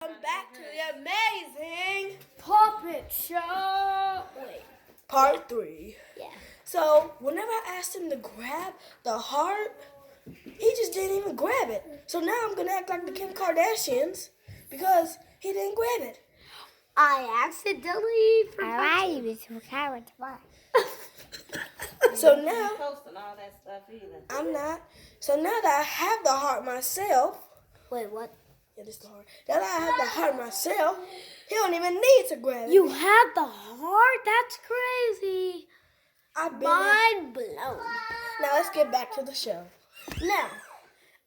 Welcome back to the amazing Puppet Show. Wait. part 3. Yeah. So, whenever I asked him to grab the heart, he just didn't even grab it. So now I'm going to act like the Kim Kardashians because he didn't grab it. I accidentally forgot. So now, Posting all that stuff either. I'm not. So now that I have the heart myself, Wait, what? yeah, this is the heart. Now that I have the heart myself, he don't even need to grab it. You have the heart? That's crazy. I've been Mind blown. Now let's get back to the show. Now,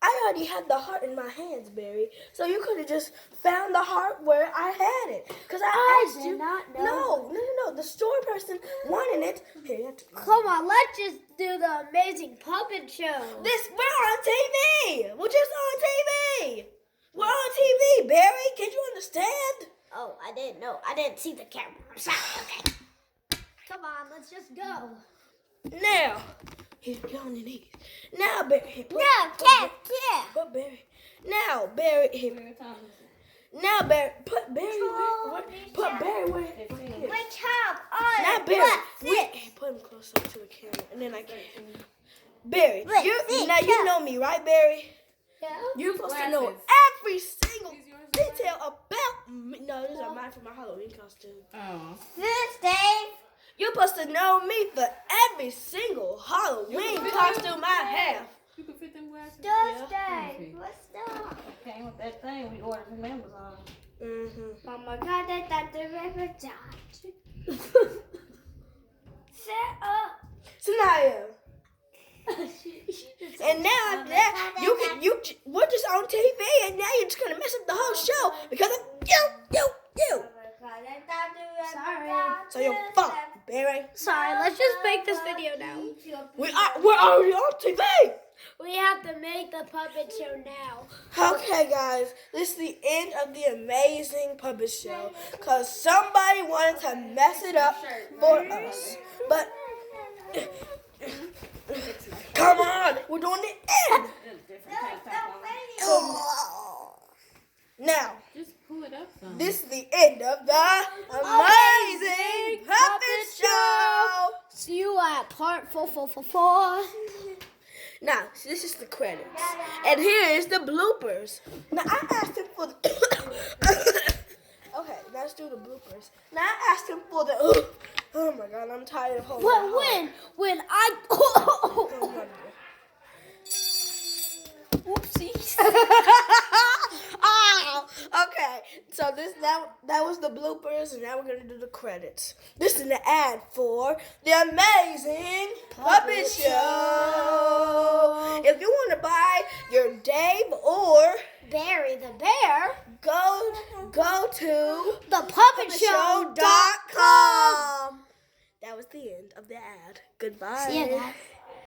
I already had the heart in my hands, Barry. So you could have just found the heart where I had it. Because I asked did you. not know. No. The store person wanted it. Here, you have to- Come on, let's just do the amazing puppet show. We're on TV. We're just on TV. We're on TV, Barry. Can you understand? Oh, I didn't know. I didn't see the camera. I'm sorry. Okay. Come on, let's just go. Now, he's on the knees. Now, Barry. Here, Put Barry. Now, Barry. Here. Now, Barry. Put Barry where? Put Barry where? Here. Wake up. Oh, Now, Barry, put him closer to the camera, and then I can. Barry, you know me, right, Barry? Yeah. You're supposed to know every single detail about me. No, these are mine for my Halloween costume. Oh. This day. You're supposed to know me for every single Halloween costume I have. You can fit them glasses. Thursday. What's up? It came with that thing we ordered from Amazon. Mama got it at the river dodge. Set up. Sanaya. And now after that, we're just on TV, and now you're just gonna mess up the whole show because of you. Sorry. So you're fucked, Barry. Sorry, let's just make this video now. We're already on TV. We have to make the puppet show now. Okay, guys, this is the end of the amazing puppet show because somebody wanted to mess it up for us. But come on, we're doing the end. Now, Just pull it up some. this is the end of the amazing puppet show. See you at part 4. Now, this is the credits. And here is the bloopers. Now, I asked him for the... Okay, let's do the bloopers. Now, I asked him for the... Oh, my God, I'm tired of holding Well, my when I... heart. Oopsies. Oh, okay, so that was the bloopers, and now we're gonna do the credits. This is the ad for the amazing puppet show. If you want to buy your Dave or Barry the Bear, go to thepuppetshow.com. puppetshow.com. That was the end of the ad. Goodbye. See you guys.